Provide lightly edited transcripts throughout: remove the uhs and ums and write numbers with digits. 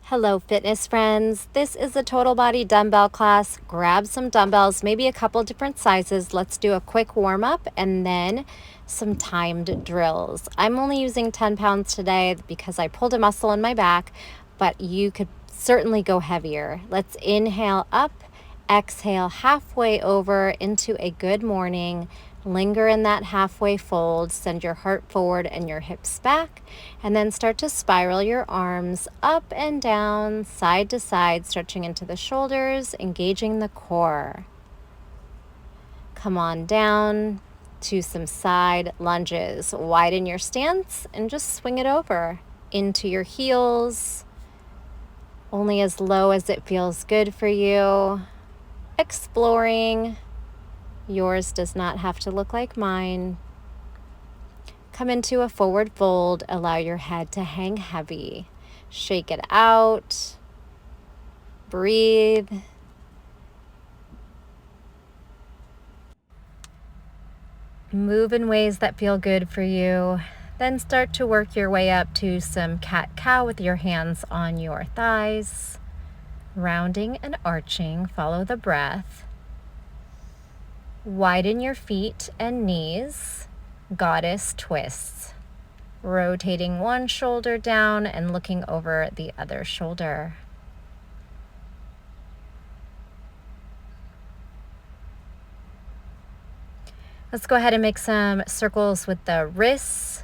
Hello, fitness friends. This is a total body dumbbell class. Grab some dumbbells, maybe a couple different sizes. Let's do a quick warm up and then some timed drills. I'm only using 10 pounds today because I pulled a muscle in my back, but you could certainly go heavier. Let's inhale up, exhale halfway over into a good morning. Linger in that halfway fold, send your heart forward and your hips back, and then start to spiral your arms up and down, side to side, stretching into the shoulders, engaging the core. Come on down to some side lunges. Widen your stance and just swing it over into your heels, only as low as it feels good for you. Exploring. Yours does not have to look like mine. Come into a forward fold. Allow your head to hang heavy. Shake it out. Breathe. Move in ways that feel good for you. Then start to work your way up to some cat-cow with your hands on your thighs. Rounding and arching. Follow the breath. Widen your feet and knees, goddess twists, rotating one shoulder down and looking over the other shoulder. Let's go ahead and make some circles with the wrists,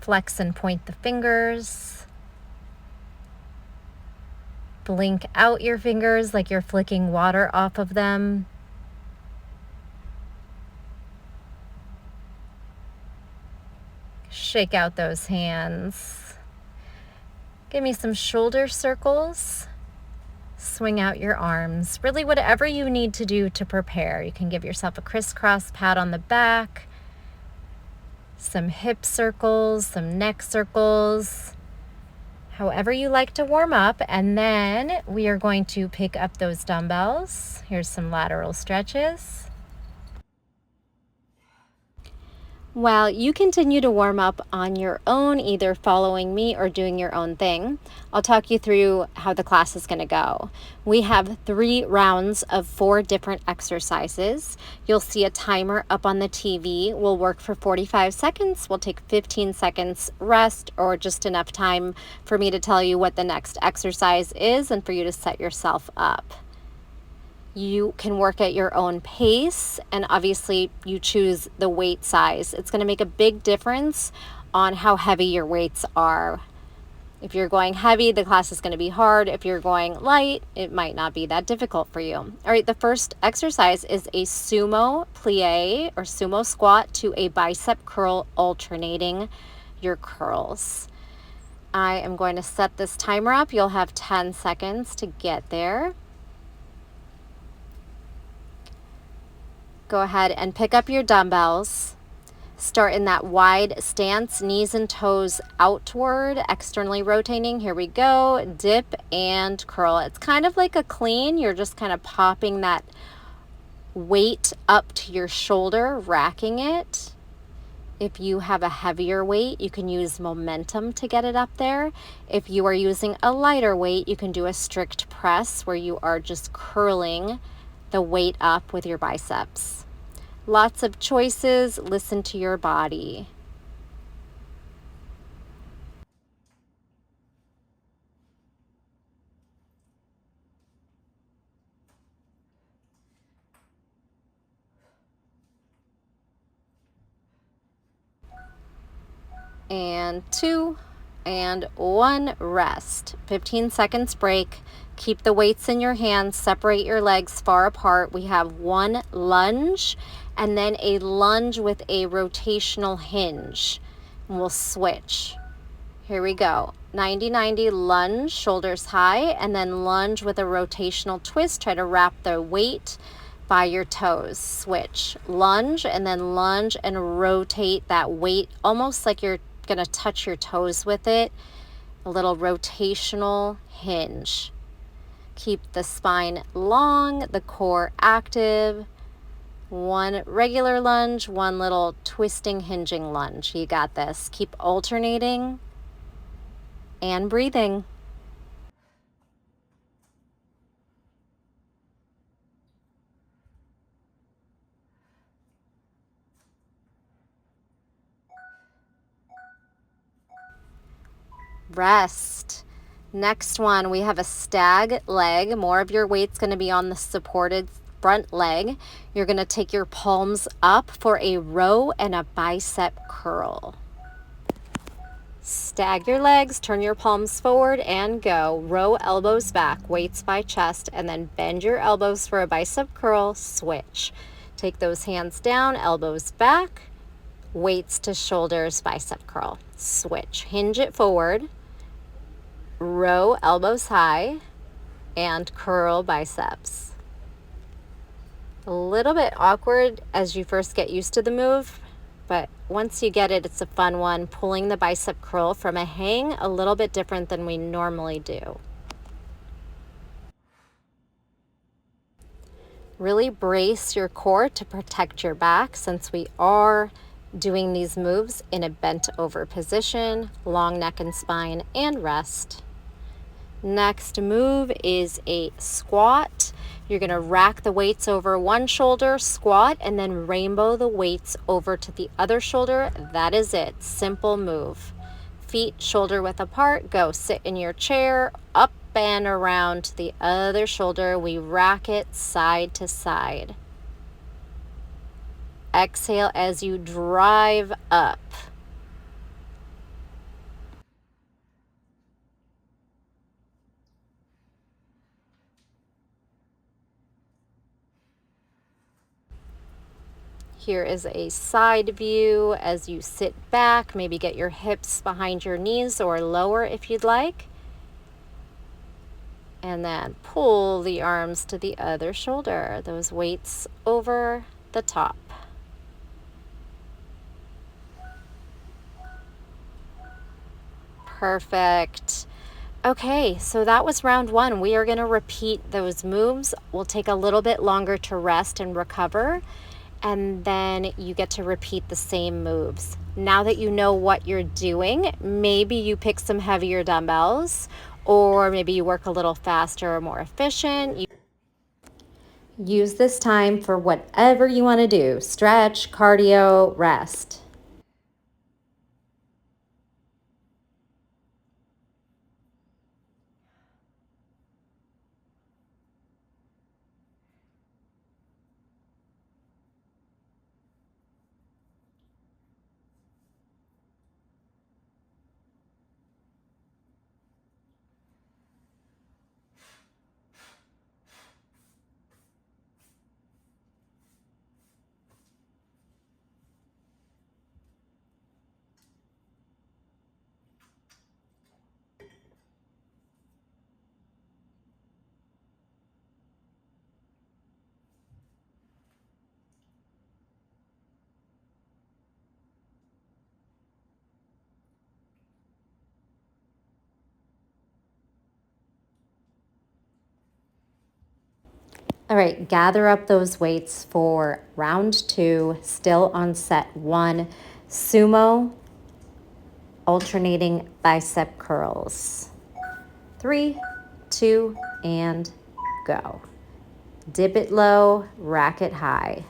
flex and point the fingers, blink out your fingers like you're flicking water off of them. Shake out those hands. Give me some shoulder circles. Swing out your arms. Really whatever you need to do to prepare. You can give yourself a crisscross pat on the back, some hip circles, some neck circles, however you like to warm up. And then we are going to pick up those dumbbells. Here's some lateral stretches. While you continue to warm up on your own, either following me or doing your own thing, I'll talk you through how the class is going to go. We have 3 rounds of 4 different exercises. You'll see a timer up on the TV. We'll work for 45 seconds. We'll take 15 seconds rest, or just enough time for me to tell you what the next exercise is and for you to set yourself up. You can work at your own pace, and obviously you choose the weight size. It's going to make a big difference on how heavy your weights are. If you're going heavy, the class is going to be hard. If you're going light, it might not be that difficult for you. All right, the first exercise is a sumo plie or sumo squat to a bicep curl, alternating your curls. I am going to set this timer up. You'll have 10 seconds to get there. Go ahead and pick up your dumbbells. Start in that wide stance, knees and toes outward, externally rotating. Here we go. Dip and curl. It's kind of like a clean. You're just kind of popping that weight up to your shoulder, racking it. If you have a heavier weight, you can use momentum to get it up there. If you are using a lighter weight, you can do a strict press where you are just curling the weight up with your biceps. Lots of choices. Listen to your body. And 2 and 1, rest. 15 seconds break. Keep the weights in your hands. Separate your legs far apart. We have 1 lunge and then a lunge with a rotational hinge. And we'll switch. Here we go. 90-90 lunge, shoulders high, and then lunge with a rotational twist. Try to wrap the weight by your toes. Switch. Lunge and then lunge and rotate that weight almost like you're going to touch your toes with it. A little rotational hinge. Keep the spine long, the core active. 1 regular lunge, 1 little twisting, hinging lunge. You got this. Keep alternating and breathing. Rest. Next one, we have a stag leg. More of your weight's going to be on the supported front leg. You're going to take your palms up for a row and a bicep curl. Stag your legs, turn your palms forward and go. Row elbows back, weights by chest, and then bend your elbows for a bicep curl. Switch. Take those hands down, elbows back, weights to shoulders, bicep curl. Switch. Hinge it forward. Row elbows high and curl biceps. A little bit awkward as you first get used to the move, but once you get it, it's a fun one. Pulling the bicep curl from a hang, a little bit different than we normally do. Really brace your core to protect your back since we are doing these moves in a bent over position, long neck and spine, and rest. Next move is a squat. You're going to rack the weights over one shoulder, squat, and then rainbow the weights over to the other shoulder. That is it. Simple move. Feet shoulder width apart. Go sit in your chair, up and around to the other shoulder. We rack it side to side. Exhale as you drive up. Here is a side view as you sit back. Maybe get your hips behind your knees or lower if you'd like. And then pull the arms to the other shoulder. Those weights over the top. Perfect. Okay, so that was round one. We are going to repeat those moves. We'll take a little bit longer to rest and recover, and then you get to repeat the same moves. Now that you know what you're doing, maybe you pick some heavier dumbbells, or maybe you work a little faster or more efficient. Use this time for whatever you want to do. Stretch, cardio, rest. All right, gather up those weights for round two, still on set one, sumo alternating bicep curls. 3, 2, and go. Dip it low, rack it high.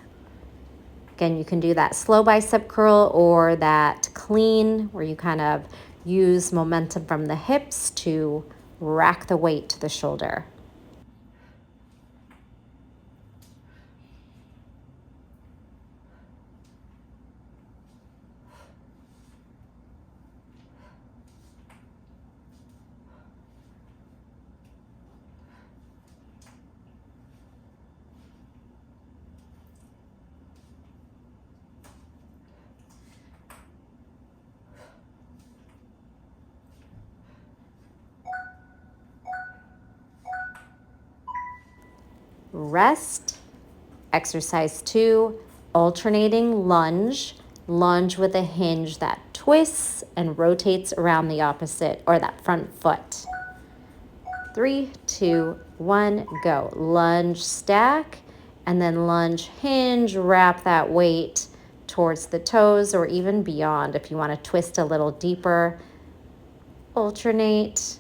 Again, you can do that slow bicep curl or that clean where you kind of use momentum from the hips to rack the weight to the shoulder. Rest. Exercise 2, alternating lunge. Lunge with a hinge that twists and rotates around the opposite or that front foot. 3, 2, 1, go. Lunge, stack, and then lunge, hinge, wrap that weight towards the toes or even beyond if you want to twist a little deeper. Alternate.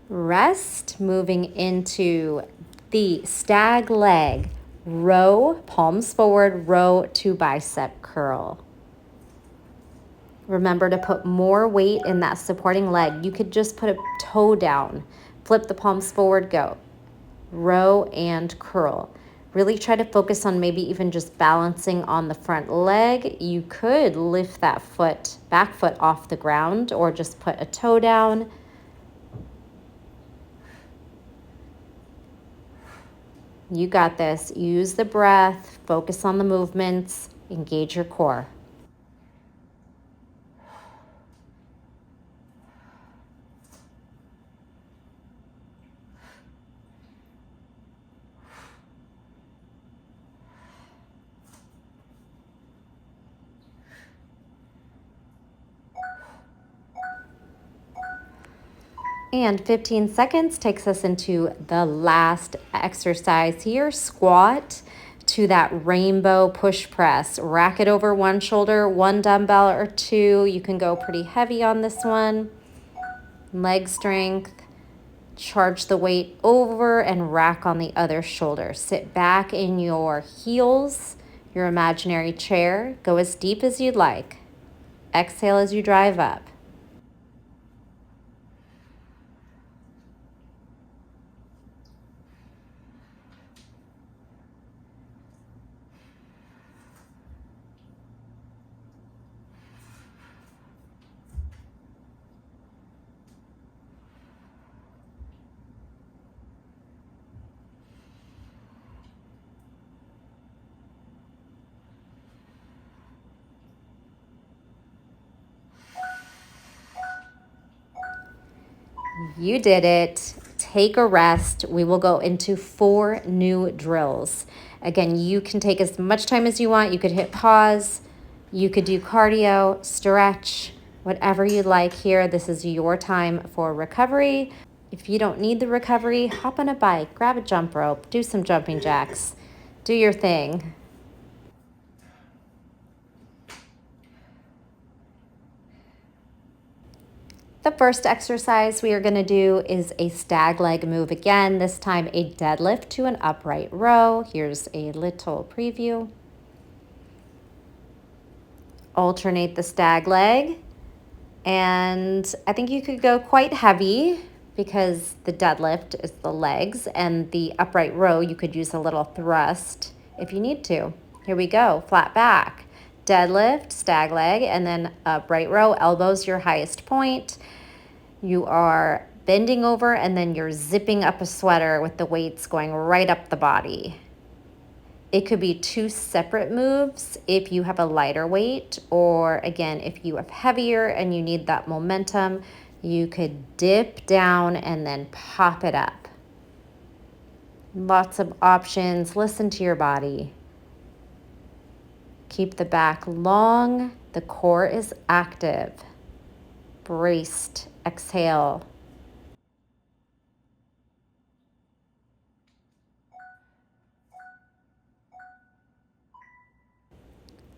Rest, moving into the stag leg. Row, palms forward, row to bicep curl. Remember to put more weight in that supporting leg. You could just put a toe down, flip the palms forward, go. Row and curl. Really try to focus on maybe even just balancing on the front leg. You could lift that foot, back foot off the ground, or just put a toe down. You got this. Use the breath, focus on the movements, engage your core. And 15 seconds takes us into the last exercise here. Squat to that rainbow push press. Rack it over one shoulder, one dumbbell or two. You can go pretty heavy on this one. Leg strength. Charge the weight over and rack on the other shoulder. Sit back in your heels, your imaginary chair. Go as deep as you'd like. Exhale as you drive up. You did it. Take a rest. We will go into 4 new drills. Again, you can take as much time as you want. You could hit pause. You could do cardio, stretch, whatever you'd like here. This is your time for recovery. If you don't need the recovery, hop on a bike, grab a jump rope, do some jumping jacks, do your thing. The first exercise we are going to do is a stag leg move again, this time a deadlift to an upright row. Here's a little preview. Alternate the stag leg, and I think you could go quite heavy because the deadlift is the legs, and the upright row you could use a little thrust if you need to. Here we go, flat back. Deadlift, stag leg, and then upright row, elbows your highest point. You are bending over and then you're zipping up a sweater with the weights going right up the body. It could be 2 separate moves if you have a lighter weight, or again, if you have heavier and you need that momentum, you could dip down and then pop it up. Lots of options. Listen to your body. Keep the back long. The core is active. Braced. Exhale.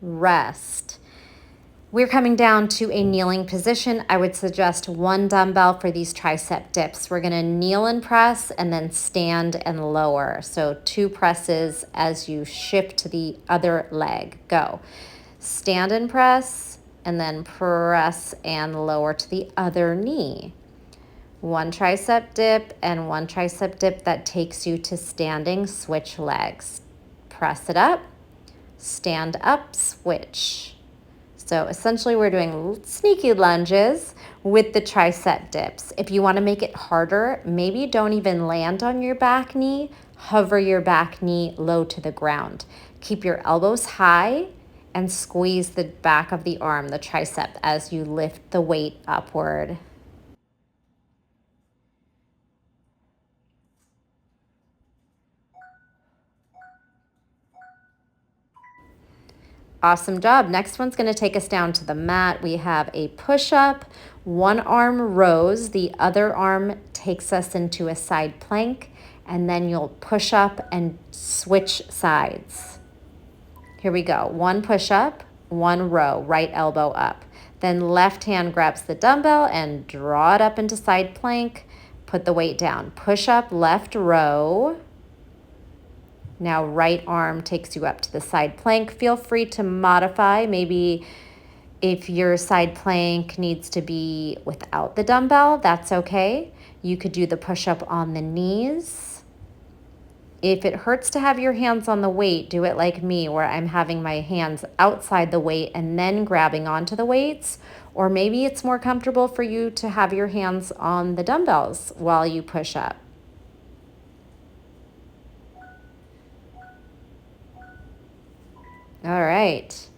Rest. We're coming down to a kneeling position. I would suggest 1 dumbbell for these tricep dips. We're going to kneel and press and then stand and lower. So 2 presses as you shift to the other leg. Go. Stand and press, and then press and lower to the other knee. 1 tricep dip and 1 tricep dip that takes you to standing. Switch legs. Press it up, stand up, switch. So essentially we're doing sneaky lunges with the tricep dips. If you want to make it harder, maybe don't even land on your back knee. Hover your back knee low to the ground. Keep your elbows high and squeeze the back of the arm, the tricep, as you lift the weight upward. Awesome job. Next one's going to take us down to the mat. We have a push-up, 1 arm rows, the other arm takes us into a side plank, and then you'll push up and switch sides. Here we go. 1 push-up, 1 row, right elbow up. Then left hand grabs the dumbbell and draw it up into side plank. put the weight down. Push up, left row. Now right arm takes you up to the side plank. Feel free to modify. Maybe if your side plank needs to be without the dumbbell, that's okay. You could do the push-up on the knees. If it hurts to have your hands on the weight, do it like me, where I'm having my hands outside the weight and then grabbing onto the weights. Or maybe it's more comfortable for you to have your hands on the dumbbells while you push up. All right.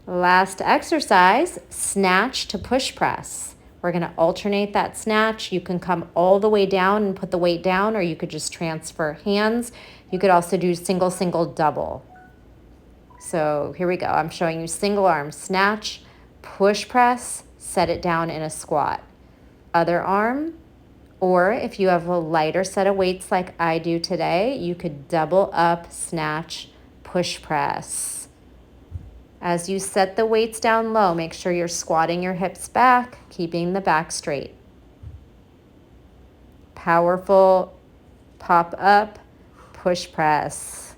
Last exercise, snatch to push press. We're going to alternate that snatch. You can come all the way down and put the weight down, or you could just transfer hands. You could also do single, single, double. So here we go. I'm showing you single arm snatch, push press, set it down in a squat. Other arm, or if you have a lighter set of weights like I do today, you could double up, snatch, push press. As you set the weights down low, make sure you're squatting your hips back, keeping the back straight. Powerful pop up, push press.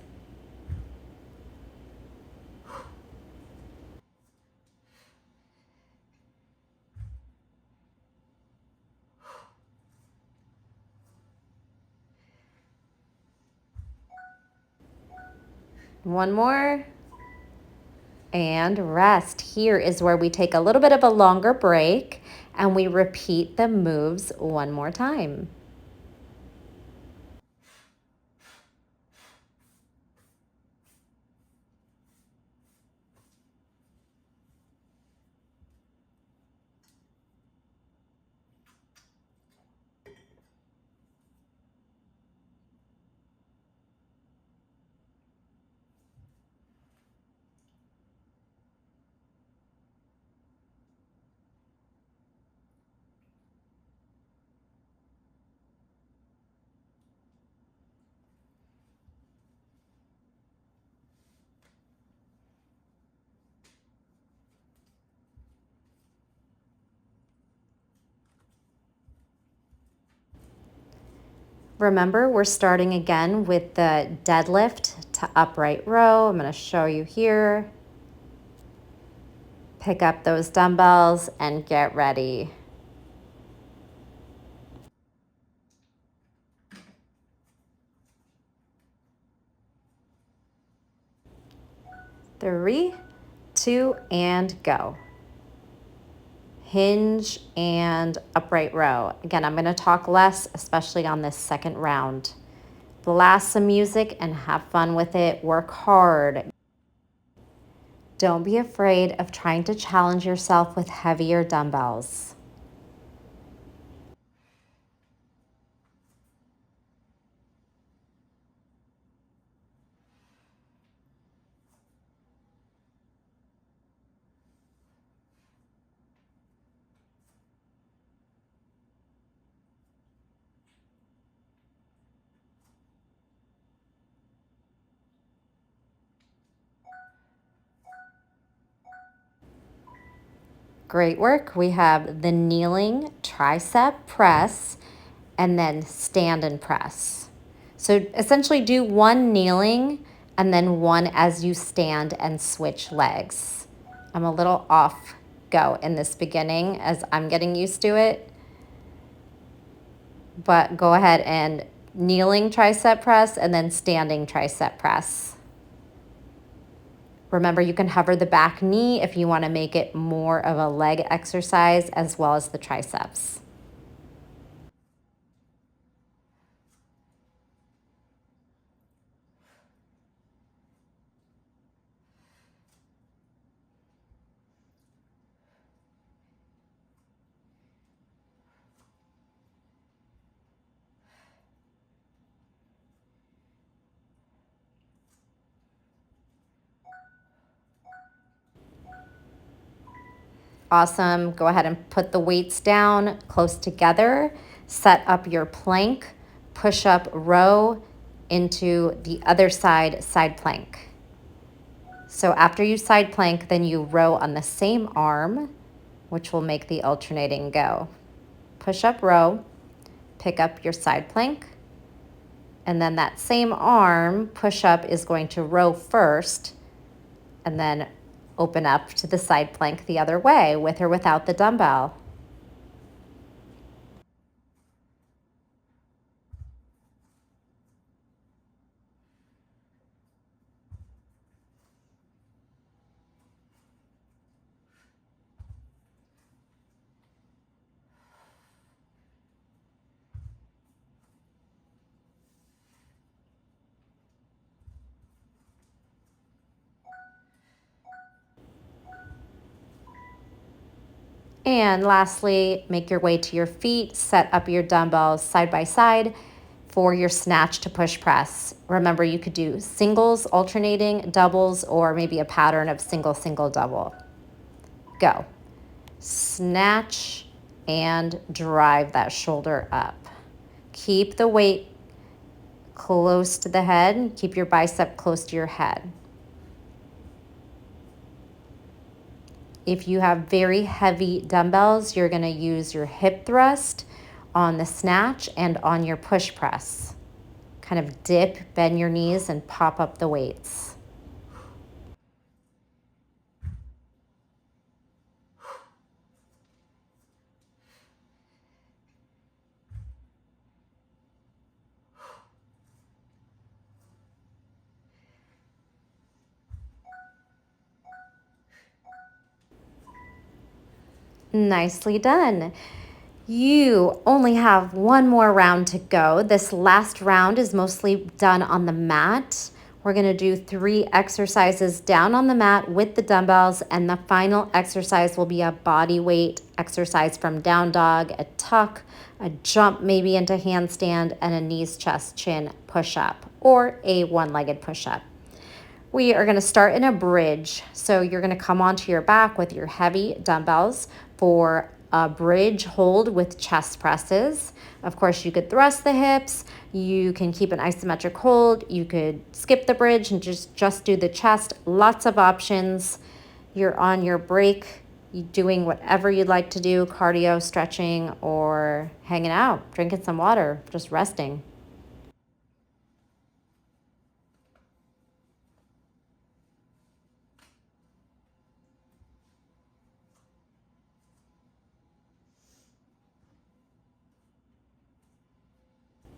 One more. And rest. Here is where we take a little bit of a longer break and we repeat the moves one more time. Remember, we're starting again with the deadlift to upright row. I'm going to show you here. Pick up those dumbbells and get ready. Three, two, and go. Hinge and upright row. Again, I'm going to talk less, especially on this second round. Blast some music and have fun with it. Work hard. Don't be afraid of trying to challenge yourself with heavier dumbbells. Great work. We have the kneeling tricep press and then stand and press. So essentially do one kneeling and then one as you stand and switch legs. I'm a little off go in this beginning as I'm getting used to it. But go ahead and kneeling tricep press and then standing tricep press. Remember, you can hover the back knee if you want to make it more of a leg exercise as well as the triceps. Awesome. Go ahead and put the weights down close together. Set up your plank, push up row into the other side plank. So after you side plank, then you row on the same arm, which will make the alternating go. Push up row, pick up your side plank. And then that same arm push-up is going to row first and then open up to the side plank the other way, with or without the dumbbell. And lastly, make your way to your feet, set up your dumbbells side by side for your snatch to push press. Remember, you could do singles, alternating, doubles, or maybe a pattern of single, single, double. Go. Snatch and drive that shoulder up. Keep the weight close to the head. Keep your bicep close to your head. If you have very heavy dumbbells, you're going to use your hip thrust on the snatch and on your push press. Kind of dip, bend your knees, and pop up the weights. Nicely done. You only have one more round to go. This last round is mostly done on the mat. We're going to do 3 exercises down on the mat with the dumbbells, and the final exercise will be a body weight exercise from down dog, a tuck, a jump maybe into handstand, and a knees, chest, chin push-up, or a one-legged push-up. We are going to start in a bridge. So you're going to come onto your back with your heavy dumbbells for a bridge hold with chest presses. Of course, you could thrust the hips. You can keep an isometric hold. You could skip the bridge and just do the chest. Lots of options. You're on your break, doing whatever you'd like to do, cardio, stretching, or hanging out, drinking some water, just resting.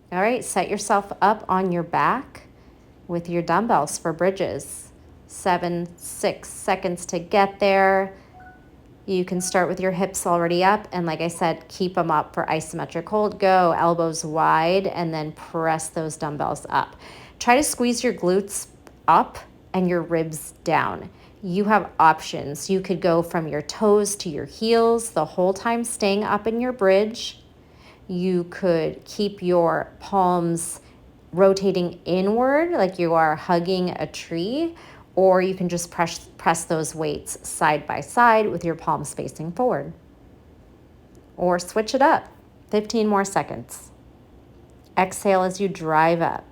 All right, set yourself up on your back with your dumbbells for bridges. 7, 6 seconds to get there. You can start with your hips already up, and like I said, keep them up for isometric hold. Go, elbows wide, and then press those dumbbells up. Try to squeeze your glutes up and your ribs down. You have options. You could go from your toes to your heels the whole time staying up in your bridge. You could keep your palms rotating inward like you are hugging a tree, or you can just press those weights side by side with your palms facing forward. Or switch it up, 15 more seconds. Exhale as you drive up.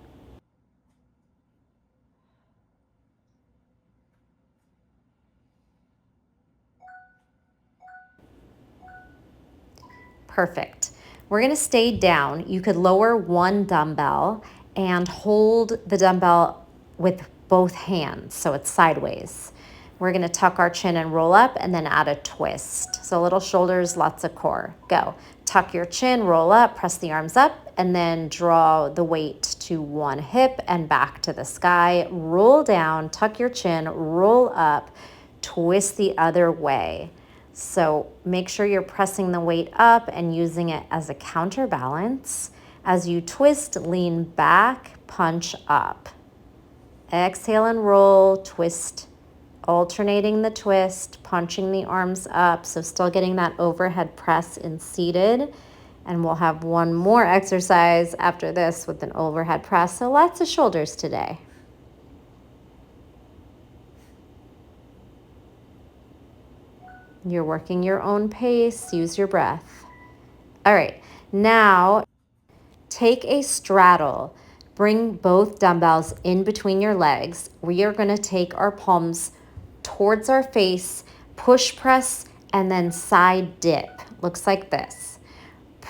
Perfect. We're going to stay down. You could lower one dumbbell and hold the dumbbell with both hands, so it's sideways. We're going to tuck our chin and roll up and then add a twist. So little shoulders, lots of core. Go. Tuck your chin, roll up, press the arms up, and then draw the weight to one hip and back to the sky. Roll down, tuck your chin, roll up, twist the other way. So make sure you're pressing the weight up and using it as a counterbalance. As you twist, lean back, punch up. Exhale and roll, twist, alternating the twist, punching the arms up. So still getting that overhead press in seated. And we'll have one more exercise after this with an overhead press. So lots of shoulders today. You're working your own pace. Use your breath. All right, now take a straddle. Bring both dumbbells in between your legs. We are going to take our palms towards our face, push press, and then side dip. Looks like this.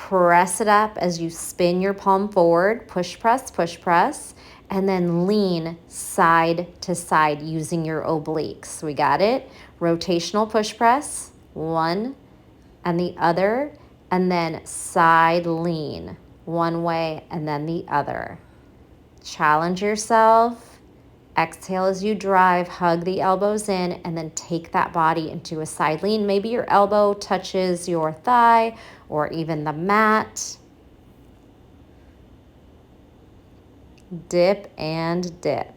Press it up as you spin your palm forward, push, press, and then lean side to side using your obliques. We got it? Rotational push press, one and the other, and then side lean, one way and then the other. Challenge yourself. Exhale as you drive, hug the elbows in, and then take that body into a side lean. Maybe your elbow touches your thigh or even the mat. Dip and dip.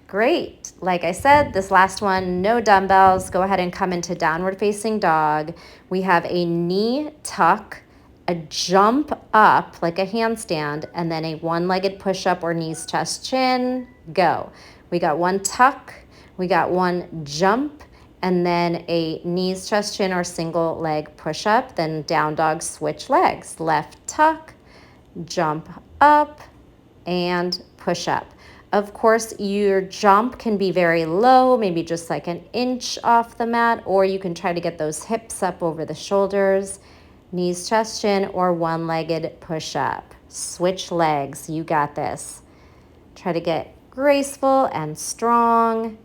Great. Like I said, this last one, no dumbbells. Go ahead and come into downward facing dog. We have a knee tuck, a jump up like a handstand, and then a one-legged push-up or knees, chest, chin. Go. We got one tuck, we got one jump, and then a knees, chest, chin, or single leg push-up. Then down dog, switch legs. Left tuck, jump up, and push up. Of course, your jump can be very low, maybe just like an inch off the mat, or you can try to get those hips up over the shoulders, knees, chest, chin, or one-legged push-up. Switch legs, you got this. Try to get graceful and strong.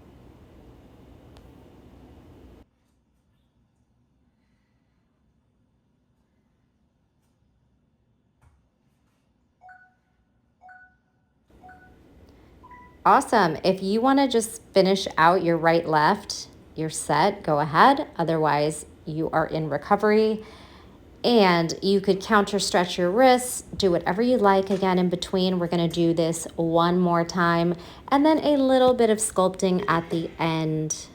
Awesome. If you want to just finish out your right left, you're set, go ahead. Otherwise, you are in recovery. And you could counter stretch your wrists, do whatever you like. Again, in between, we're going to do this one more time, and then a little bit of sculpting at the end.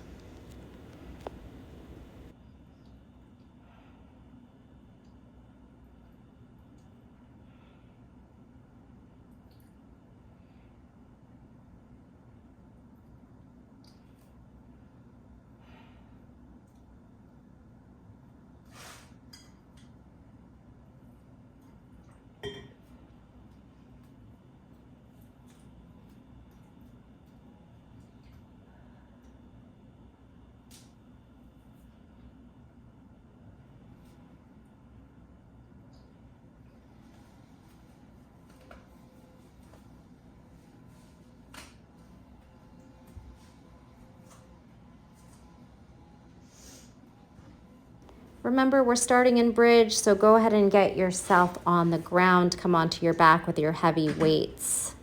Remember, we're starting in bridge, so go ahead and get yourself on the ground. Come onto your back with your heavy weights.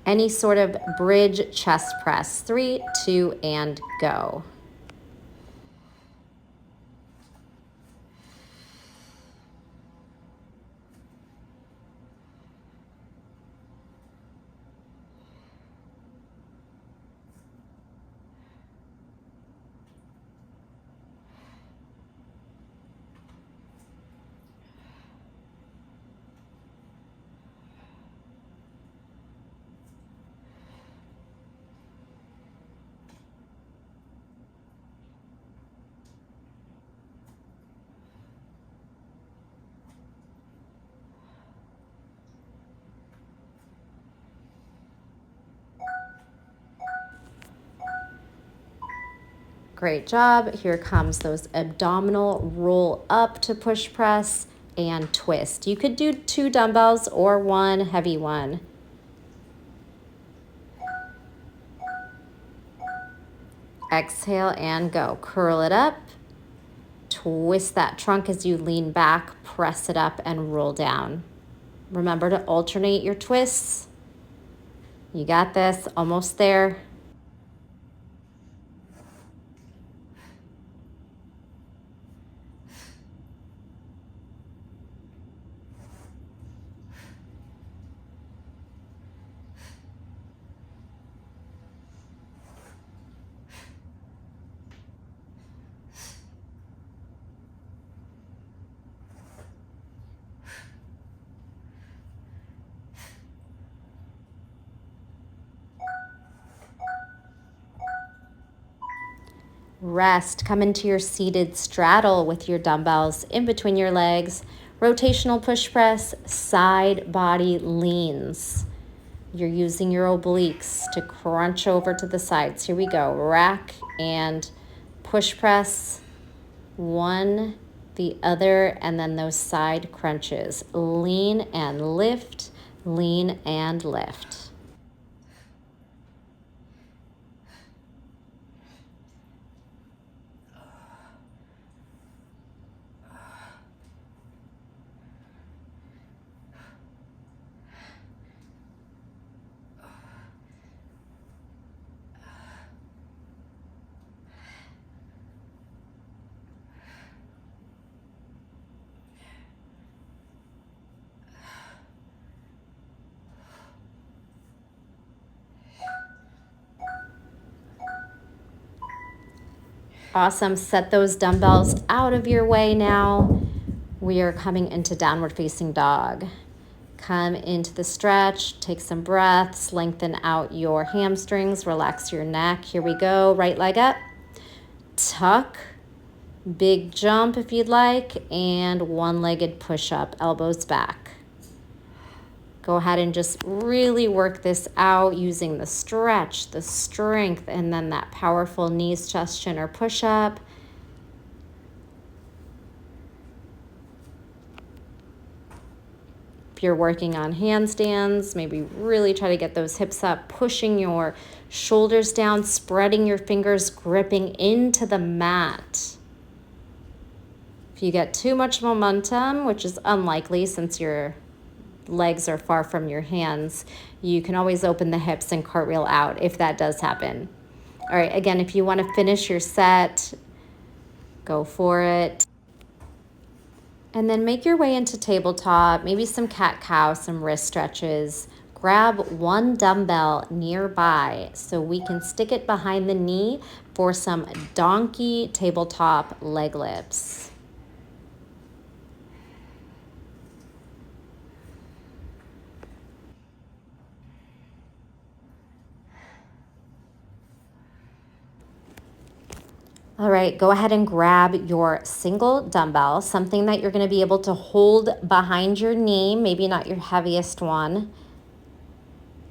Any sort of bridge chest press. 3, 2, and go. Great job. Here comes those abdominal roll up to push press and twist. You could do 2 dumbbells or 1 heavy one. Exhale and go. Curl it up. Twist that trunk as you lean back, press it up and roll down. Remember to alternate your twists. You got this, almost there. Rest. Come into your seated straddle with your dumbbells in between your legs. Rotational push press, side body leans. You're using your obliques to crunch over to the sides. Here we go. Rack and push press. One, the other, and then those side crunches. Lean and lift, lean and lift. Awesome. Set those dumbbells out of your way now. We are coming into downward facing dog. Come into the stretch, take some breaths, lengthen out your hamstrings, relax your neck. Here we go. Right leg up, tuck, big jump if you'd like, and one-legged push-up, elbows back. Go ahead and just really work this out using the stretch, the strength, and then that powerful knees, chest, chin, or push-up. If you're working on handstands, maybe really try to get those hips up, pushing your shoulders down, spreading your fingers, gripping into the mat. If you get too much momentum, which is unlikely since your legs are far from your hands, you can always open the hips and cartwheel out if that does happen. All right, again, if you want to finish your set, go for it. And then make your way into tabletop, maybe some cat-cow, some wrist stretches. Grab one dumbbell nearby so we can stick it behind the knee for some donkey tabletop leg lifts. All right, go ahead and grab your single dumbbell, something that you're going to be able to hold behind your knee, maybe not your heaviest one.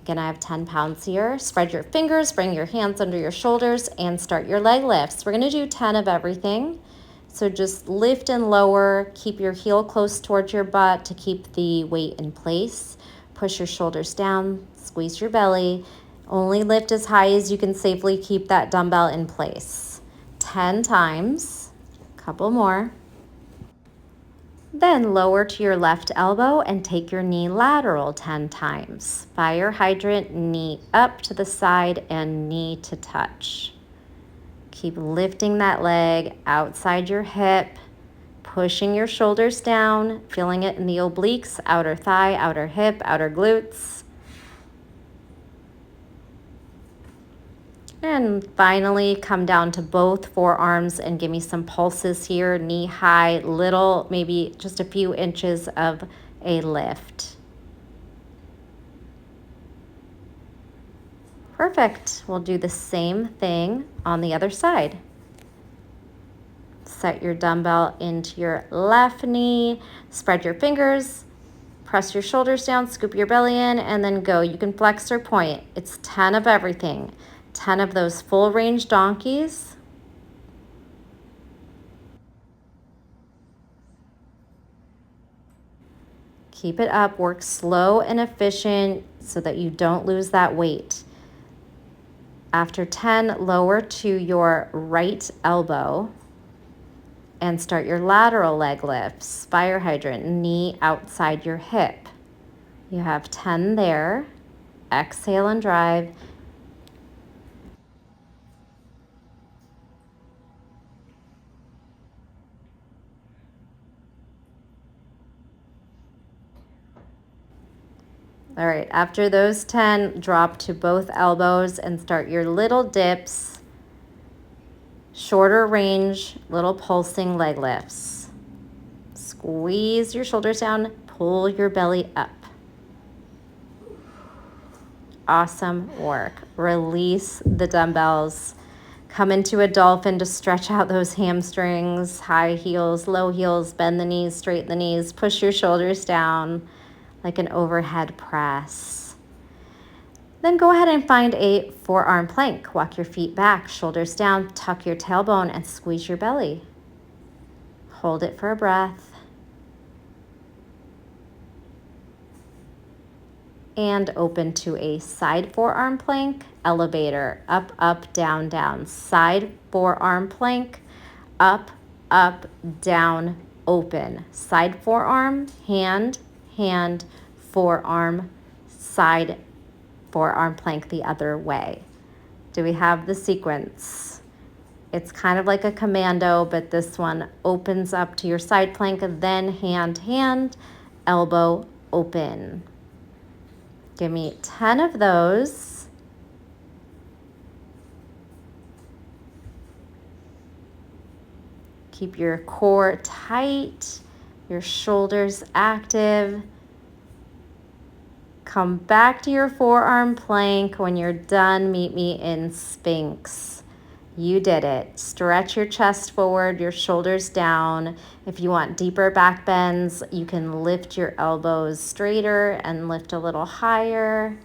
Again, I have 10 pounds here. Spread your fingers, bring your hands under your shoulders, and start your leg lifts. We're going to do 10 of everything. So just lift and lower. Keep your heel close towards your butt to keep the weight in place. Push your shoulders down, squeeze your belly. Only lift as high as you can safely keep that dumbbell in place. 10 times, a couple more. Then lower to your left elbow and take your knee lateral 10 times. Fire hydrant, knee up to the side and knee to touch. Keep lifting that leg outside your hip, pushing your shoulders down, feeling it in the obliques, outer thigh, outer hip, outer glutes. And finally, come down to both forearms and give me some pulses here, knee high, little, maybe just a few inches of a lift. Perfect. We'll do the same thing on the other side. Set your dumbbell into your left knee, spread your fingers, press your shoulders down, scoop your belly in, and then go. You can flex or point. It's 10 of everything. 10 of those full range donkeys. Keep it up, work slow and efficient so that you don't lose that weight. After 10, lower to your right elbow and start your lateral leg lifts. Fire hydrant, knee outside your hip. You have 10 there. Exhale and drive. All right, after those 10, drop to both elbows and start your little dips, shorter range, little pulsing leg lifts. Squeeze your shoulders down, pull your belly up. Awesome work. Release the dumbbells. Come into a dolphin to stretch out those hamstrings, high heels, low heels, bend the knees, straighten the knees, push your shoulders down like an overhead press. Then go ahead and find a forearm plank. Walk your feet back, shoulders down, tuck your tailbone and squeeze your belly. Hold it for a breath. And open to a side forearm plank, elevator, up, up, down, down. Side forearm plank, up, up, down, open. Side forearm, hand, hand, forearm, side forearm plank the other way. Do we have the sequence? It's kind of like a commando, but this one opens up to your side plank, then hand, hand, elbow, open. Give me 10 of those. Keep your core tight, your shoulders active. Come back to your forearm plank. When you're done, meet me in Sphinx. You did it. Stretch your chest forward, your shoulders down. If you want deeper back bends, you can lift your elbows straighter and lift a little higher.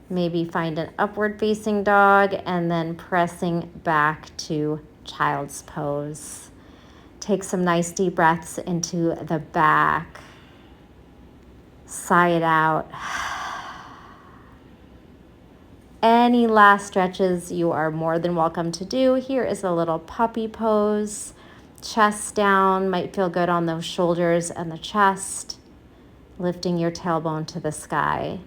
Maybe find an upward facing dog and then pressing back to child's pose. Take some nice deep breaths into the back. Sigh it out. Any last stretches you are more than welcome to do. Here is a little puppy pose. Chest down, might feel good on those shoulders and the chest. Lifting your tailbone to the sky.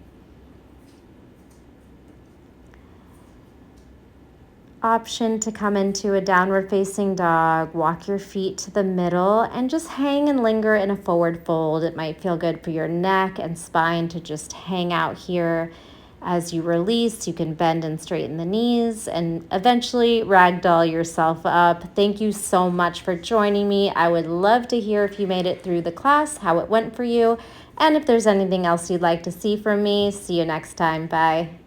Option to come into a downward facing dog. Walk your feet to the middle and just hang and linger in a forward fold. It might feel good for your neck and spine to just hang out here. As you release, you can bend and straighten the knees and eventually ragdoll yourself up. Thank you so much for joining me. I would love to hear if you made it through the class, how it went for you, and if there's anything else you'd like to see from me. See you next time. Bye.